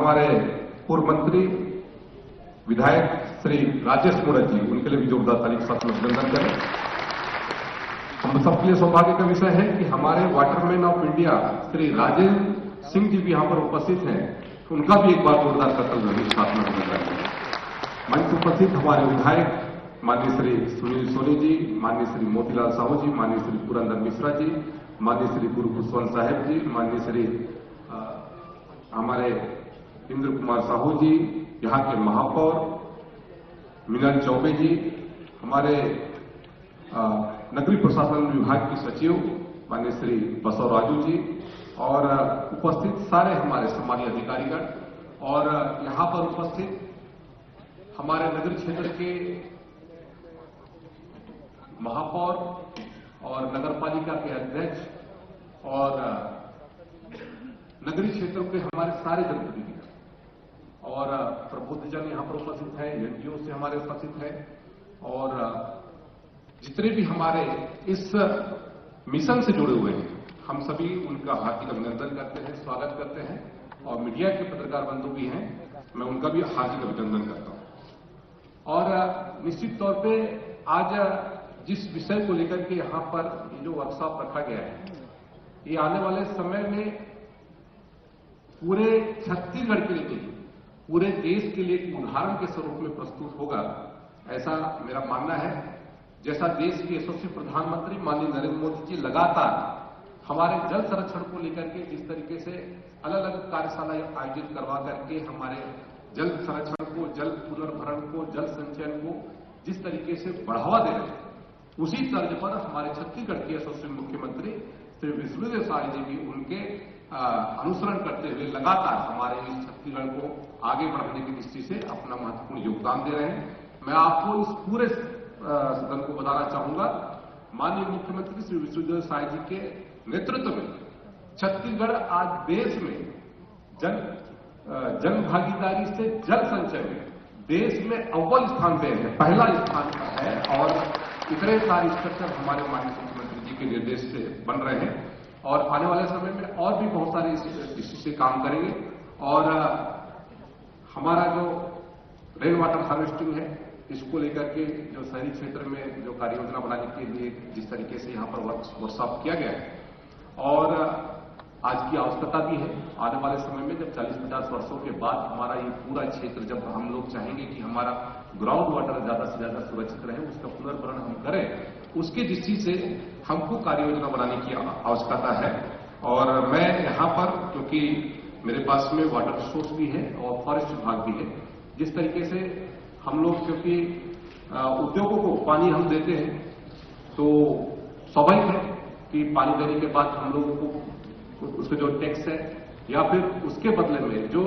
हमारे पूर्व मंत्री विधायक श्री राजेश मूणत जी, उनके लिए भी जोरदार ताली के साथ अभिनंदन करें। हम सबके लिए सौभाग्य का विषय है कि हमारे waterman of India Shri Rajendra Singh ji भी यहां पर उपस्थित हैं, उनका भी एक बार जोरदार ताली के साथ अभिनंदन करें। मंच उपस्थित हमारे विधायक माननीय श्री सुनील सोनी जी, माननीय श्री मोतीलाल साहू जी, माननीय श्री पुरंदर मिश्रा जी, माननीय श्री गुरु खुशवंत साहेब जी, माननीय श्री हमारे इंद्र कुमार साहू जी, यहाँ के महापौर मिलन चौबे जी, हमारे नगरीय प्रशासन विभाग के सचिव माननीय श्री बसव राजू जी और उपस्थित सारे हमारे सम्मानीय अधिकारीगण और यहाँ पर उपस्थित हमारे नगर क्षेत्र के महापौर और नगरपालिका के अध्यक्ष और नगरीय क्षेत्रों के हमारे सारे जनप्रतिनिधि और प्रबुद्धजन यहाँ पर उपस्थित है, एनजीओ से हमारे उपस्थित है और जितने भी हमारे इस मिशन से जुड़े हुए हैं, हम सभी उनका हार्दिक अभिनंदन करते हैं, स्वागत करते हैं और मीडिया के पत्रकार बंधु भी हैं, मैं उनका भी हार्दिक अभिनंदन करता हूं। और निश्चित तौर पे आज जिस विषय को लेकर के यहाँ पर जो वर्कशॉप रखा गया है, ये आने वाले समय में पूरे छत्तीसगढ़ के लिए, पूरे देश के लिए एक उदाहरण के स्वरूप में प्रस्तुत होगा, ऐसा मेरा मानना है। जैसा देश के यशस्वी प्रधानमंत्री माननीय नरेंद्र मोदी जी लगातार हमारे जल संरक्षण को लेकर के जिस तरीके से अलग अलग कार्यशालाएं आयोजित करवा करके हमारे जल संरक्षण को, जल पुनर्भरण को, जल संचयन को जिस तरीके से बढ़ावा दे रहे हैं, उसी तर्ज पर हमारे छत्तीसगढ़ के यशस्वी मुख्यमंत्री श्री विष्णुदेव साय जी भी उनके अनुसरण करते हुए लगातार हमारे इस छत्तीसगढ़ को आगे बढ़ाने की दृष्टि से अपना महत्वपूर्ण योगदान दे रहे हैं। मैं आपको इस पूरे सदन को बताना चाहूंगा, माननीय मुख्यमंत्री श्री विष्णुदेव साय जी के नेतृत्व में छत्तीसगढ़ आज देश में जन भागीदारी से जल संचय में देश में अव्वल स्थान पे है, पहला स्थान पर है और इतने सारे स्ट्रक्चर हमारे माननीय मुख्यमंत्री जी के निर्देश से बन रहे हैं और आने वाले समय में और भी बहुत सारे इसी से काम करेंगे। और हमारा जो रेन वाटर हार्वेस्टिंग है, इसको लेकर के जो शहरी क्षेत्र में जो कार्य योजना बनाने के लिए जिस तरीके से यहाँ पर वर्कशॉप किया गया है और आज की आवश्यकता भी है, आने वाले समय में जब 40-50 वर्षों के बाद हमारा ये पूरा क्षेत्र, जब हम लोग चाहेंगे कि हमारा ग्राउंड वाटर ज्यादा से ज्यादा सुरक्षित रहे, उसका पुनर्भरण हम करें, उसकी दृष्टि से हमको कार्य योजना बनाने की आवश्यकता है। और मैं यहाँ पर, क्योंकि मेरे पास में वाटर रिसोर्स भी है और फॉरेस्ट विभाग भी है, जिस तरीके से हम लोग क्योंकि उद्योगों को पानी हम देते हैं तो स्वाभाविक है कि पानी देने के बाद हम लोगों को उसके जो टैक्स है या फिर उसके बदले में जो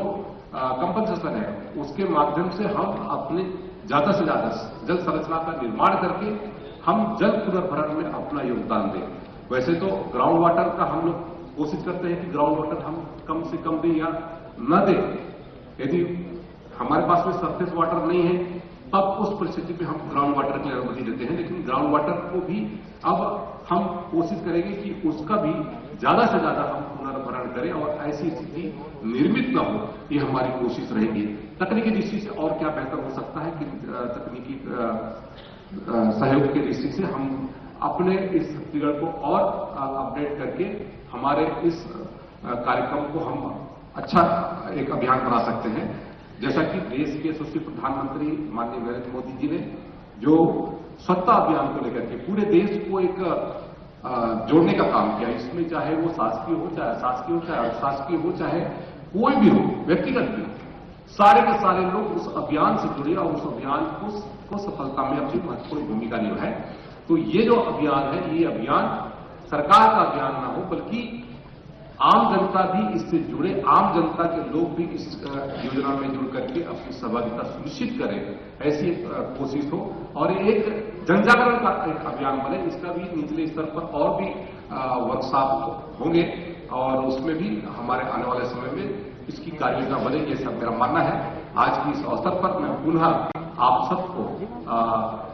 कंपनसेशन है, उसके माध्यम से हम अपने ज्यादा से ज्यादा जल संरचना का निर्माण करके हम जल पुनर्भरण में अपना योगदान दें। वैसे तो ग्राउंड वाटर का हम लोग कोशिश करते हैं कि ग्राउंड वाटर हम कम से कम दें या न दें। यदि हमारे पास में सरफेस वाटर नहीं है तब उस परिस्थिति में हम ग्राउंड वाटर की अनुमति देते हैं, लेकिन ग्राउंड वाटर को भी अब हम कोशिश करेंगे कि उसका भी ज्यादा से ज्यादा हम पुनर्भरण करें और ऐसी स्थिति निर्मित न हो, ये हमारी कोशिश रहेगी। तकनीकी दृष्टि से और क्या बेहतर हो सकता है कि तकनीकी सहयोग की दृष्टि से हम अपने इस छत्तीसगढ़ को और अपडेट करके हमारे इस कार्यक्रम को हम अच्छा एक अभियान बना सकते हैं। जैसा कि देश के यशस्वी प्रधानमंत्री माननीय नरेंद्र मोदी जी ने जो स्वच्छता अभियान को लेकर के पूरे देश को एक जोड़ने का काम किया, इसमें चाहे वो शासकीय हो, चाहे अशासकीय हो, चाहे अशासकीय हो, चाहे कोई भी हो, व्यक्तिगत भी, सारे के सारे लोग उस अभियान से जुड़े और उस अभियान को सफलता में अपनी महत्वपूर्ण भूमिका निभाए। तो ये जो अभियान है, ये अभियान सरकार का अभियान ना हो, बल्कि आम जनता भी इससे जुड़े, आम जनता के लोग भी इस योजना में जुड़ करके अपनी सहभागिता सुनिश्चित करें, ऐसी कोशिश हो और एक जनजागरण का एक अभियान बने। इसका भी निचले स्तर पर और भी वर्कशॉप होंगे और उसमें भी हमारे आने वाले समय में इसकी कार्य योजना बनेगी, ऐसा मेरा मानना है। आज की इस अवसर पर मैं पुनः आप सबको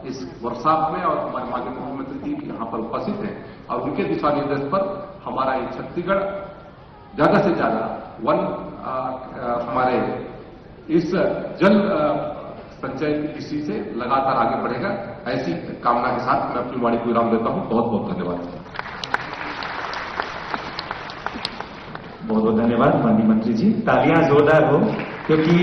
इस वर्कशॉप में और हमारे माननीय मुख्यमंत्री जी यहाँ पर उपस्थित हैं और उनके दिशा निर्देश पर हमारा ये छत्तीसगढ़ ज्यादा से ज्यादा वन हमारे इस जल संचय इसी से लगातार आगे बढ़ेगा, ऐसी कामना के साथ मैं अपनी वाणी को विराम देता हूं। बहुत बहुत धन्यवाद। बहुत बहुत धन्यवाद माननीय मंत्री जी। तालियां जोरदार हो, क्योंकि